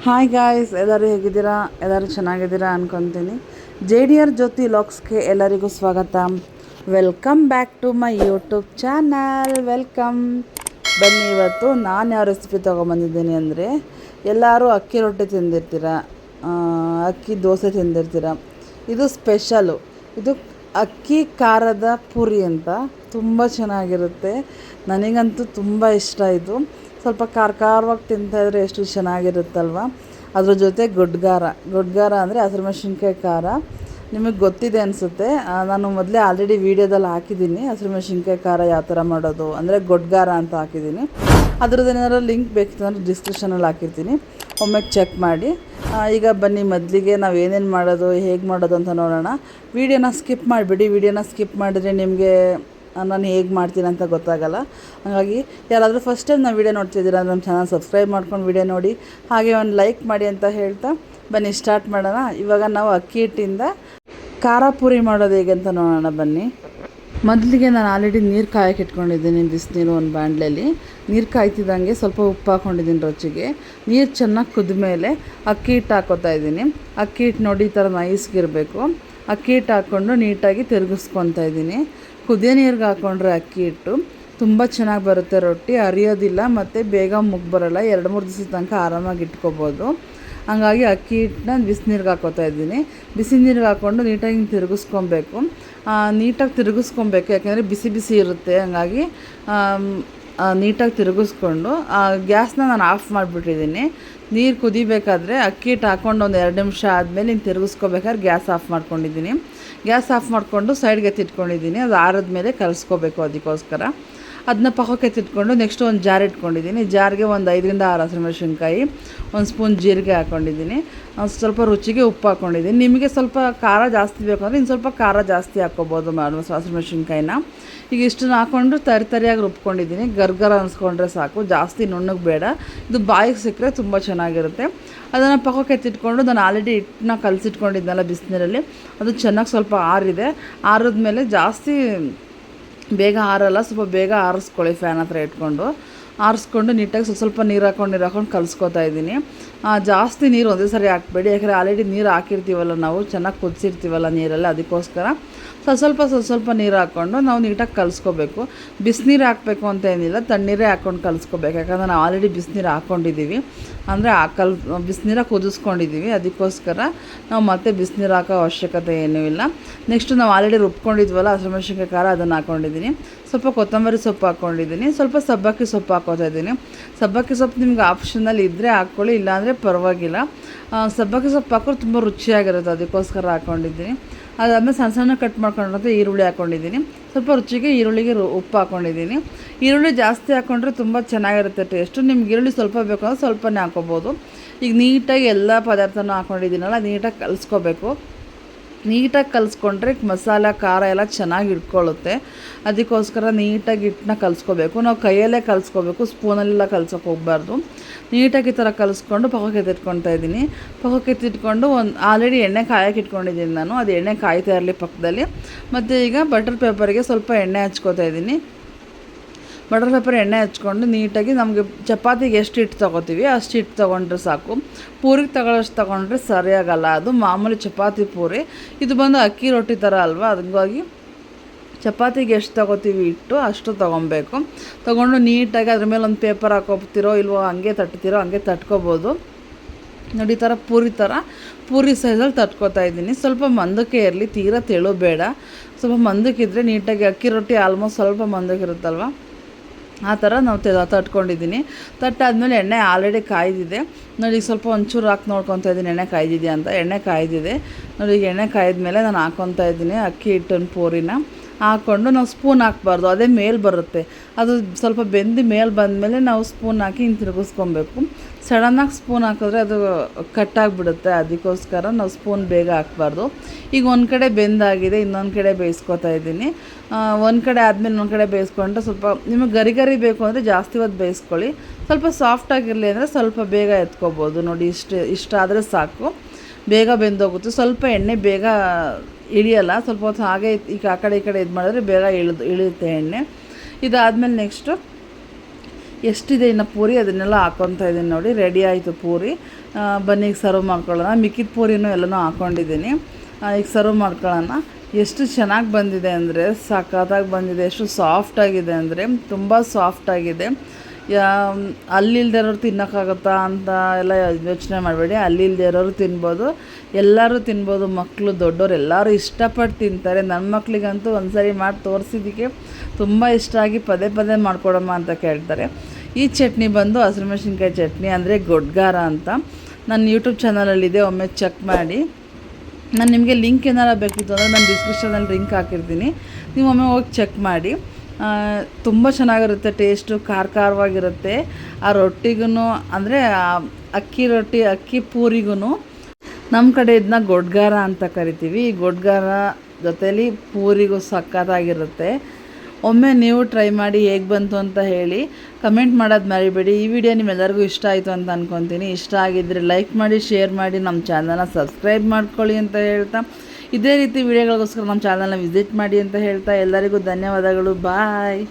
Hi guys, ಎಲ್ಲರೂ ಹೇಗಿದ್ದೀರಾ? ಎಲ್ಲರೂ ಚೆನ್ನಾಗಿದ್ದೀರಾ ಅನ್ಕೊತೀನಿ. JDR ಜ್ಯೋತಿ ಲಾಕ್ಸ್ಗೆ ಎಲ್ಲರಿಗೂ ಸ್ವಾಗತ. Welcome back to my YouTube channel. Welcome. ಬನ್ನಿ, ಇವತ್ತು ನಾನು ಯಾವ ರೆಸಿಪಿ ತೊಗೊಂಬಂದಿದ್ದೀನಿ ಅಂದರೆ, ಎಲ್ಲರೂ ಅಕ್ಕಿ ರೊಟ್ಟಿ ತಿಂದಿರ್ತೀರ, ಅಕ್ಕಿ ದೋಸೆ ತಿಂದಿರ್ತೀರ. ಇದು ಸ್ಪೆಷಲು. ಇದು ಅಕ್ಕಿ ಖಾರದ ಪೂರಿ ಅಂತ ತುಂಬ ಚೆನ್ನಾಗಿರುತ್ತೆ. ನನಗಂತೂ ತುಂಬ ಇಷ್ಟ. ಇದು ಸ್ವಲ್ಪ ಖಾರವಾಗಿ ತಿಂತಾಯಿದ್ರೆ ಎಷ್ಟು ಚೆನ್ನಾಗಿರುತ್ತಲ್ವ. ಅದ್ರ ಜೊತೆ ಗೊಡ್ಗಾರ ಅಂದರೆ ಹಸಿರು ಮೆಣಸಿನ್ಕಾಯಿ ಖಾರ. ನಿಮಗೆ ಗೊತ್ತಿದೆ ಅನಿಸುತ್ತೆ, ನಾನು ಮೊದಲೇ ಆಲ್ರೆಡಿ ವೀಡಿಯೋದಲ್ಲಿ ಹಾಕಿದ್ದೀನಿ. ಹಸಿರು ಮೆಣಸಿನ್ಕಾಯಿ ಖಾರ ಯಾವ ಥರ ಮಾಡೋದು ಅಂದರೆ ಗೊಡ್ಗಾರ ಅಂತ ಹಾಕಿದ್ದೀನಿ. ಅದ್ರದ್ದು ಏನಾದ್ರು ಲಿಂಕ್ ಬೇಕಿತ್ತು ಅಂದರೆ ಡಿಸ್ಕ್ರಿಪ್ಷನಲ್ಲಿ ಹಾಕಿರ್ತೀನಿ, ಒಮ್ಮೆ ಚೆಕ್ ಮಾಡಿ. ಈಗ ಬನ್ನಿ, ಮೊದಲಿಗೆ ನಾವು ಏನೇನು ಮಾಡೋದು, ಹೇಗೆ ಮಾಡೋದು ಅಂತ ನೋಡೋಣ. ವೀಡಿಯೋನ ಸ್ಕಿಪ್ ಮಾಡಿಬಿಡಿ. ವೀಡಿಯೋನ ಸ್ಕಿಪ್ ಮಾಡಿದ್ರೆ ನಿಮಗೆ ನಾನು ಹೇಗೆ ಮಾಡ್ತೀನಿ ಅಂತ ಗೊತ್ತಾಗಲ್ಲ. ಹಾಗಾಗಿ ಯಾರಾದರೂ ಫಸ್ಟ್ ಟೈಮ್ ನಾವು ವೀಡಿಯೋ ನೋಡ್ತಿದ್ದೀರಾ ನಮ್ಮ ಚಾನಲ್ ಸಬ್ಸ್ಕ್ರೈಬ್ ಮಾಡ್ಕೊಂಡು ವೀಡಿಯೋ ನೋಡಿ, ಹಾಗೆ ಒಂದು ಲೈಕ್ ಮಾಡಿ ಅಂತ ಹೇಳ್ತಾ ಬನ್ನಿ ಸ್ಟಾರ್ಟ್ ಮಾಡೋಣ. ಇವಾಗ ನಾವು ಅಕ್ಕಿ ಹಿಟ್ಟಿಂದ ಖಾರ ಪೂರಿ ಮಾಡೋದು ಹೇಗೆ ಅಂತ ನೋಡೋಣ ಬನ್ನಿ. ಮೊದಲಿಗೆ ನಾನು ಆಲ್ರೆಡಿ ನೀರು ಕಾಯಕ್ಕೆ ಇಟ್ಕೊಂಡಿದ್ದೀನಿ. ಬಿಸಿನೀರು ಒಂದು ಬಾಣಲೆಯಲ್ಲಿ ನೀರು ಕಾಯ್ತಿದ್ದಂಗೆ ಸ್ವಲ್ಪ ಉಪ್ಪು ಹಾಕ್ಕೊಂಡಿದ್ದೀನಿ ರುಚಿಗೆ. ನೀರು ಚೆನ್ನಾಗಿ ಕುದ್ದ ಮೇಲೆ ಅಕ್ಕಿ ಹಿಟ್ಟು ಹಾಕೋತಾ ಇದ್ದೀನಿ. ಅಕ್ಕಿ ಹಿಟ್ಟು ನೋಡಿ ಈ ಥರ ನೈಸ್ಗಿರಬೇಕು. ಅಕ್ಕಿ ಹಿಟ್ಟು ಹಾಕ್ಕೊಂಡು ನೀಟಾಗಿ ತಿರುಗಿಸ್ಕೊತಾ ಇದ್ದೀನಿ. ಕುದಿಯೋ ನೀರಿಗೆ ಹಾಕ್ಕೊಂಡ್ರೆ ಅಕ್ಕಿ ಹಿಟ್ಟು ತುಂಬ ಚೆನ್ನಾಗಿ ಬರುತ್ತೆ. ರೊಟ್ಟಿ ಅರಿಯೋದಿಲ್ಲ ಮತ್ತು ಬೇಗ ಮುಗ್ಗಿ ಬರೋಲ್ಲ. 2-3 ದಿವಸದ ತನಕ ಆರಾಮಾಗಿ ಇಟ್ಕೊಬೋದು. ಹಂಗಾಗಿ ಅಕ್ಕಿ ಹಿಟ್ಟನ್ನ ಬಿಸಿನೀರಿಗೆ ಹಾಕೋತಾ ಇದ್ದೀನಿ. ಬಿಸಿ ನೀರಿಗೆ ಹಾಕ್ಕೊಂಡು ನೀಟಾಗಿ ತಿರುಗಿಸ್ಕೊಬೇಕು. ನೀಟಾಗಿ ತಿರುಗಿಸ್ಕೊಬೇಕು, ಯಾಕೆಂದರೆ ಬಿಸಿ ಬಿಸಿ ಇರುತ್ತೆ. ಹಂಗಾಗಿ ನೀಟಾಗಿ ತಿರುಗಿಸ್ಕೊಂಡು ಗ್ಯಾಸ್ನ ನಾನು ಆಫ್ ಮಾಡಿಬಿಟ್ಟಿದ್ದೀನಿ. ನೀರು ಕುದಿಬೇಕಾದ್ರೆ ಅಕ್ಕಿ ಹಿಟ್ಟು ಹಾಕ್ಕೊಂಡು ಒಂದು 2 ನಿಮಿಷ ಆದಮೇಲೆ ನೀನು ತಿರುಗಿಸ್ಕೋಬೇಕಾದ್ರೆ ಗ್ಯಾಸ್ ಆಫ್ ಮಾಡ್ಕೊಂಡಿದ್ದೀನಿ. ಗ್ಯಾಸ್ ಆಫ್ ಮಾಡಿಕೊಂಡು ಸೈಡ್ಗೆ ಎತ್ತಿಟ್ಕೊಂಡಿದ್ದೀನಿ. ಅದು ಆರಿದ ಮೇಲೆ ಕಲಿಸ್ಕೋಬೇಕು. ಅದಕ್ಕೋಸ್ಕರ ಅದನ್ನ ಪಕ್ಕಕ್ಕೆ ಎತ್ತಿಟ್ಕೊಂಡು ನೆಕ್ಸ್ಟ್ ಒಂದು ಜಾರ್ ಇಟ್ಕೊಂಡಿದ್ದೀನಿ. ಜಾರ್ಗೆ ಒಂದು 5-6 ಹಸಿಮೆಣಸಿನ್ಕಾಯಿ, ಒಂದು ಸ್ಪೂನ್ ಜೀರಿಗೆ ಹಾಕ್ಕೊಂಡಿದ್ದೀನಿ. ಸ್ವಲ್ಪ ರುಚಿಗೆ ಉಪ್ಪು ಹಾಕ್ಕೊಂಡಿದ್ದೀನಿ. ನಿಮಗೆ ಸ್ವಲ್ಪ ಖಾರ ಜಾಸ್ತಿ ಬೇಕು ಅಂದರೆ ಇನ್ನು ಸ್ವಲ್ಪ ಖಾರ ಜಾಸ್ತಿ ಹಾಕ್ಕೋಬೋದು ಹಸಿಮೆಣಸಿನ್ಕಾಯಿನ. ಈಗ ಇಷ್ಟನ್ನು ಹಾಕ್ಕೊಂಡು ತರಿಯಾಗಿ ರುಬ್ಕೊಂಡಿದ್ದೀನಿ. ಗರ್ಗರ ಅನ್ಸ್ಕೊಂಡ್ರೆ ಸಾಕು, ಜಾಸ್ತಿ ನುಣ್ಣಗೆ ಬೇಡ. ಇದು ಬಾಯಿಗೆ ಸಿಕ್ಕರೆ ತುಂಬ ಚೆನ್ನಾಗಿರುತ್ತೆ. ಅದನ್ನು ಪಕ್ಕಕ್ಕೆ ಎತ್ತಿಟ್ಕೊಂಡು ನಾನು ಆಲ್ರೆಡಿ ಹಿಟ್ಟನ್ನ ಕಲಸಿಟ್ಕೊಂಡಿದ್ದೆನಲ್ಲ ಬಿಸಿನೀರಲ್ಲಿ, ಅದು ಚೆನ್ನಾಗಿ ಸ್ವಲ್ಪ ಆರಿದೆ. ಆರಿದ್ಮೇಲೆ ಜಾಸ್ತಿ ಬೇಗ ಆರಲ್ಲ, ಸ್ವಲ್ಪ ಬೇಗ ಆರಿಸ್ಕೊಳ್ಳಿ. ಫ್ಯಾನ್ ಹತ್ರ ಇಟ್ಕೊಂಡು ಆರಿಸ್ಕೊಂಡು ನೀಟಾಗಿ ಸ್ವಲ್ಪ ನೀರು ಹಾಕ್ಕೊಂಡು ಕಲಿಸ್ಕೊತಾ ಇದ್ದೀನಿ. ಜಾಸ್ತಿ ನೀರು ಒಂದೇ ಸರಿ ಹಾಕಬೇಡಿ, ಯಾಕಂದರೆ ಆಲ್ರೆಡಿ ನೀರು ಹಾಕಿರ್ತೀವಲ್ಲ, ನಾವು ಚೆನ್ನಾಗಿ ಕುದಿಸಿರ್ತೀವಲ್ಲ ನೀರೆಲ್ಲ. ಅದಕ್ಕೋಸ್ಕರ ಸ್ವಲ್ಪ ನೀರು ಹಾಕ್ಕೊಂಡು ನಾವು ನೀಟಾಗಿ ಕಲಿಸ್ಕೋಬೇಕು. ಬಿಸಿನೀರು ಹಾಕಬೇಕು ಅಂತ ಏನಿಲ್ಲ, ತಣ್ಣೀರೇ ಹಾಕ್ಕೊಂಡು ಕಲಿಸ್ಕೋಬೇಕು. ಯಾಕಂದರೆ ನಾವು ಆಲ್ರೆಡಿ ಬಿಸಿನೀರು ಹಾಕ್ಕೊಂಡಿದ್ದೀವಿ, ಅಂದರೆ ಬಿಸಿನೀರಾಗಿ ಕುದಿಸ್ಕೊಂಡಿದ್ದೀವಿ. ಅದಕ್ಕೋಸ್ಕರ ನಾವು ಮತ್ತೆ ಬಿಸಿನೀರು ಹಾಕೋ ಅವಶ್ಯಕತೆ ಏನೂ ಇಲ್ಲ. ನೆಕ್ಸ್ಟು ನಾವು ಆಲ್ರೆಡಿ ರುಬ್ಕೊಂಡಿದ್ವಲ್ಲ ಹಸಿಮೆಣಸಿನ್ಕಾಯಿ ಖಾರ, ಅದನ್ನು ಹಾಕ್ಕೊಂಡಿದ್ದೀನಿ. ಸ್ವಲ್ಪ ಕೊತ್ತಂಬರಿ ಸೊಪ್ಪು ಹಾಕ್ಕೊಂಡಿದ್ದೀನಿ. ಸ್ವಲ್ಪ ಸಬ್ಬಕ್ಕಿ ಸೊಪ್ಪು ಹಾಕ್ಕೋತಾ ಇದ್ದೀನಿ. ಸಬ್ಬಕ್ಕಿ ಸೊಪ್ಪು ನಿಮ್ಗೆ ಆಪ್ಷನಲ್ಲಿ ಇದ್ದರೆ ಹಾಕ್ಕೊಳ್ಳಿ, ಇಲ್ಲಾಂದರೆ ಪರವಾಗಿಲ್ಲ. ಸಬ್ಬಕ್ಕಿ ಸೊಪ್ಪು ಹಾಕೋರು ತುಂಬ ರುಚಿಯಾಗಿರುತ್ತೆ, ಅದಕ್ಕೋಸ್ಕರ ಹಾಕ್ಕೊಂಡಿದ್ದೀನಿ. ಅದಾದಮೇಲೆ ಸಣ್ಣ ಕಟ್ ಮಾಡ್ಕೊಂಡ್ರೆ ಈರುಳ್ಳಿ ಹಾಕ್ಕೊಂಡಿದ್ದೀನಿ. ಸ್ವಲ್ಪ ರುಚಿಗೆ ಈರುಳ್ಳಿಗೆ ಉಪ್ಪು ಹಾಕ್ಕೊಂಡಿದ್ದೀನಿ. ಈರುಳ್ಳಿ ಜಾಸ್ತಿ ಹಾಕ್ಕೊಂಡ್ರೆ ತುಂಬ ಚೆನ್ನಾಗಿರುತ್ತೆ ಟೇಸ್ಟು. ನಿಮ್ಗೆ ಈರುಳ್ಳಿ ಸ್ವಲ್ಪ ಬೇಕು ಅಂದರೆ ಸ್ವಲ್ಪನೇ ಹಾಕ್ಕೋಬೋದು. ಈಗ ನೀಟಾಗಿ ಎಲ್ಲ ಪದಾರ್ಥನೂ ಹಾಕ್ಕೊಂಡಿದ್ದೀನಲ್ಲ, ನೀಟಾಗಿ ಕಲಿಸ್ಕೋಬೇಕು. ನೀಟಾಗಿ ಕಲಿಸ್ಕೊಂಡ್ರೆ ಮಸಾಲ ಖಾರ ಎಲ್ಲ ಚೆನ್ನಾಗಿ ಇಟ್ಕೊಳ್ಳುತ್ತೆ. ಅದಕ್ಕೋಸ್ಕರ ನೀಟಾಗಿ ಹಿಟ್ಟನ್ನ ಕಲಿಸ್ಕೋಬೇಕು. ನಾವು ಕೈಯಲ್ಲೇ ಕಲಿಸ್ಕೋಬೇಕು, ಸ್ಪೂನಲ್ಲೆಲ್ಲ ಕಲ್ಸೋಕೆ ಹೋಗಬಾರ್ದು. ನೀಟಾಗಿ ಈ ಥರ ಕಲಿಸ್ಕೊಂಡು ಪಕ್ಕಕ್ಕೆ ಎತ್ತಿಟ್ಕೊತಾ ಇದ್ದೀನಿ. ಪಕ್ಕಕ್ಕೆ ಎತ್ತಿಟ್ಕೊಂಡು ಆಲ್ರೆಡಿ ಎಣ್ಣೆ ಕಾಯಕ್ಕೆ ಇಟ್ಕೊಂಡಿದ್ದೀನಿ ನಾನು. ಅದು ಎಣ್ಣೆ ಕಾಯ್ತಾ ಇರಲಿ ಪಕ್ಕದಲ್ಲಿ. ಮತ್ತು ಈಗ ಬಟರ್ ಪೇಪರಿಗೆ ಸ್ವಲ್ಪ ಎಣ್ಣೆ ಹಚ್ಕೋತಾ ಇದ್ದೀನಿ. ಬಟರ್ ಪೇಪರ್ ಎಣ್ಣೆ ಹಚ್ಕೊಂಡು ನೀಟಾಗಿ ನಮಗೆ ಚಪಾತಿಗೆ ಎಷ್ಟು ಹಿಟ್ಟು ತೊಗೋತೀವಿ ಅಷ್ಟು ಹಿಟ್ಟು ತೊಗೊಂಡ್ರೆ ಸಾಕು. ಪೂರಿಗೆ ತಗೊಳ್ಳೋಷ್ಟು ತೊಗೊಂಡ್ರೆ ಸರಿಯಾಗಲ್ಲ. ಅದು ಮಾಮೂಲಿ ಚಪಾತಿ ಪೂರಿ, ಇದು ಬಂದು ಅಕ್ಕಿ ರೊಟ್ಟಿ ಥರ ಅಲ್ವಾ. ಹಂಗಾಗಿ ಚಪಾತಿಗೆ ಎಷ್ಟು ತೊಗೋತೀವಿ ಹಿಟ್ಟು ಅಷ್ಟು ತೊಗೊಬೇಕು. ತೊಗೊಂಡು ನೀಟಾಗಿ ಅದ್ರ ಮೇಲೆ ಒಂದು ಪೇಪರ್ ಹಾಕೋತೀರೋ ಇಲ್ವೋ, ಹಂಗೆ ತಟ್ತೀರೋ ಹಂಗೆ ತಟ್ಕೋಬೋದು. ನೋಡಿ, ಈ ಥರ ಪೂರಿ ಸೈಜಲ್ಲಿ ತಟ್ಕೋತಾ ಇದ್ದೀನಿ. ಸ್ವಲ್ಪ ಮಂದಕ್ಕೆ ಇರಲಿ, ತೀರಾ ತೆಳು ಬೇಡ. ಸ್ವಲ್ಪ ಮಂದಕ್ಕಿದ್ರೆ ನೀಟಾಗಿ ಅಕ್ಕಿ ರೊಟ್ಟಿ ಆಲ್ಮೋಸ್ಟ್ ಸ್ವಲ್ಪ ಮಂದಕ್ಕಿರುತ್ತಲ್ವ, ಆ ಥರ ನಾವು ತಟ್ಕೊಂಡಿದ್ದೀನಿ. ತಟ್ಟಾದ್ಮೇಲೆ ಎಣ್ಣೆ ಆಲ್ರೆಡಿ ಕಾಯ್ದಿದೆ ನೋಡಿ. ಸ್ವಲ್ಪ ಒಂಚೂರು ಹಾಕಿ ನೋಡ್ಕೊತಾ ಇದ್ದೀನಿ ಎಣ್ಣೆ ಕಾಯ್ದಿದೆ ಅಂತ. ಎಣ್ಣೆ ಕಾಯ್ದಿದೆ ನೋಡಿ. ಈಗ ಎಣ್ಣೆ ಕಾಯ್ದ್ಮೇಲೆ ನಾನು ಹಾಕ್ಕೊತಾ ಇದ್ದೀನಿ ಅಕ್ಕಿ ಹಿಟ್ಟಿನ ಪೂರಿನ. ಹಾಕ್ಕೊಂಡು ನಾವು ಸ್ಪೂನ್ ಹಾಕ್ಬಾರ್ದು, ಅದೇ ಮೇಲೆ ಬರುತ್ತೆ. ಅದು ಸ್ವಲ್ಪ ಬೆಂದು ಮೇಲೆ ಬಂದಮೇಲೆ ನಾವು ಸ್ಪೂನ್ ಹಾಕಿ ಹಿಂಗೆ ತಿರುಗಿಸ್ಕೊಬೇಕು. ಸಡನ್ನಾಗಿ ಸ್ಪೂನ್ ಹಾಕಿದ್ರೆ ಅದು ಕಟ್ಟಾಗಿಬಿಡುತ್ತೆ. ಅದಕ್ಕೋಸ್ಕರ ನಾವು ಸ್ಪೂನ್ ಬೇಗ ಹಾಕಬಾರ್ದು. ಈಗ ಒಂದು ಕಡೆ ಬೆಂದಾಗಿದೆ, ಇನ್ನೊಂದು ಕಡೆ ಬೇಯಿಸ್ಕೊತಾ ಇದ್ದೀನಿ. ಒಂದು ಕಡೆ ಆದಮೇಲೆ ಇನ್ನೊಂದು ಕಡೆ ಬೇಯಿಸ್ಕೊಂಡ್ರೆ ಸ್ವಲ್ಪ ನಿಮಗೆ ಗರಿ ಬೇಕು ಅಂದರೆ ಜಾಸ್ತಿ ಹೊತ್ತು ಬೇಯಿಸ್ಕೊಳ್ಳಿ. ಸ್ವಲ್ಪ ಸಾಫ್ಟಾಗಿರಲಿ ಅಂದರೆ ಸ್ವಲ್ಪ ಬೇಗ ಎತ್ಕೋಬೋದು. ನೋಡಿ, ಇಷ್ಟಾದರೆ ಸಾಕು, ಬೇಗ ಬೆಂದೋಗುತ್ತೆ. ಸ್ವಲ್ಪ ಎಣ್ಣೆ ಬೇಗ ಇಳಿಯಲ್ಲ, ಸ್ವಲ್ಪ ಹೊತ್ತು ಹಾಗೆ ಈಗ ಆ ಕಡೆ ಈ ಕಡೆ ಇದು ಮಾಡಿದ್ರೆ ಬೇಗ ಇಳಿಯುತ್ತೆ ಎಣ್ಣೆ. ಇದಾದಮೇಲೆ ನೆಕ್ಸ್ಟು ಎಷ್ಟಿದೆ ಇನ್ನು ಪೂರಿ ಅದನ್ನೆಲ್ಲ ಹಾಕ್ಕೊತಾ ಇದ್ದೀನಿ ನೋಡಿ. ರೆಡಿ ಆಯಿತು ಪೂರಿ. ಬನ್ನಿ ಈಗ ಸರ್ವ್ ಮಾಡ್ಕೊಳ್ಳೋಣ. ಮಿಕ್ಕಿದ ಪೂರಿನೂ ಎಲ್ಲನೂ ಹಾಕ್ಕೊಂಡಿದ್ದೀನಿ. ಈಗ ಸರ್ವ್ ಮಾಡ್ಕೊಳ್ಳೋಣ. ಎಷ್ಟು ಚೆನ್ನಾಗಿ ಬಂದಿದೆ ಅಂದರೆ ಸಖತ್ತಾಗಿ ಬಂದಿದೆ. ಎಷ್ಟು ಸಾಫ್ಟಾಗಿದೆ ಅಂದರೆ ತುಂಬ ಸಾಫ್ಟಾಗಿದೆ. ಅಲ್ಲಿಲ್ದೇ ಇರೋರು ತಿನ್ನೋಕ್ಕಾಗುತ್ತಾ ಅಂತ ಎಲ್ಲ ಯೋಚನೆ ಮಾಡಬೇಡಿ. ಅಲ್ಲಿಲ್ದೇ ಇರೋರು ತಿನ್ಬೋದು, ಎಲ್ಲರೂ ತಿನ್ಬೋದು. ಮಕ್ಕಳು ದೊಡ್ಡವರು ಎಲ್ಲರೂ ಇಷ್ಟಪಟ್ಟು ತಿಂತಾರೆ. ನನ್ನ ಮಕ್ಕಳಿಗಂತೂ ಒಂದು ಸರಿ ಮಾಡಿ ತೋರಿಸಿದ್ದಕ್ಕೆ ತುಂಬ ಇಷ್ಟ ಆಗಿ ಪದೇ ಪದೇ ಮಾಡಿಕೊಡಮ್ಮ ಅಂತ ಕೇಳ್ತಾರೆ. ಈ ಚಟ್ನಿ ಬಂದು ಹಸಿರು ಮೆಣಸಿನ್ಕಾಯಿ ಚಟ್ನಿ, ಅಂದರೆ ಗೊಡ್ಗಾರ ಅಂತ. ನನ್ನ ಯೂಟ್ಯೂಬ್ ಚಾನಲಲ್ಲಿದೆ, ಒಮ್ಮೆ ಚೆಕ್ ಮಾಡಿ. ನಾನು ನಿಮಗೆ ಲಿಂಕ್ ಏನಾರು ಬೇಕಿತ್ತು ಅಂದರೆ ನಾನು ಡಿಸ್ಕ್ರಿಪ್ಷನಲ್ಲಿ ಲಿಂಕ್ ಹಾಕಿರ್ತೀನಿ, ನೀವು ಒಮ್ಮೆ ಹೋಗಿ ಚೆಕ್ ಮಾಡಿ. ತುಂಬ ಚೆನ್ನಾಗಿರುತ್ತೆ, ಟೇಸ್ಟು ಖಾರವಾಗಿರುತ್ತೆ. ಆ ರೊಟ್ಟಿಗೂ ಅಂದರೆ ಅಕ್ಕಿ ರೊಟ್ಟಿ, ಅಕ್ಕಿ ಪೂರಿಗೂ ನಮ್ಮ ಕಡೆ ಇದನ್ನ ಗೊಡ್ಗಾರ ಅಂತ ಕರಿತೀವಿ. ಈ ಗೊಡ್ಗಾರ ಜೊತೇಲಿ ಪೂರಿಗೂ ಸಖತ್ತಾಗಿರುತ್ತೆ. ಒಮ್ಮೆ ನೀವು ಟ್ರೈ ಮಾಡಿ ಹೇಗೆ ಬಂತು ಅಂತ ಹೇಳಿ ಕಮೆಂಟ್ ಮಾಡೋದು ಮರಿಬೇಡಿ. ಈ ವಿಡಿಯೋ ನಿಮ್ಮೆಲ್ಲರಿಗೂ ಇಷ್ಟ ಆಯಿತು ಅಂತ ಅಂದ್ಕೊತೀನಿ. ಇಷ್ಟ ಆಗಿದ್ದರೆ ಲೈಕ್ ಮಾಡಿ, ಶೇರ್ ಮಾಡಿ, ನಮ್ಮ ಚಾನಲ್ನ ಸಬ್ಸ್ಕ್ರೈಬ್ ಮಾಡ್ಕೊಳ್ಳಿ ಅಂತ ಹೇಳ್ತಾ, ಇದೇ ರೀತಿ ವಿಡಿಯೋಗಳಿಗೋಸ್ಕರ ನಮ್ಮ ಚಾನಲ್ನ ವಿಸಿಟ್ ಮಾಡಿ ಅಂತ ಹೇಳ್ತಾ ಎಲ್ಲರಿಗೂ ಧನ್ಯವಾದಗಳು. ಬಾಯ್.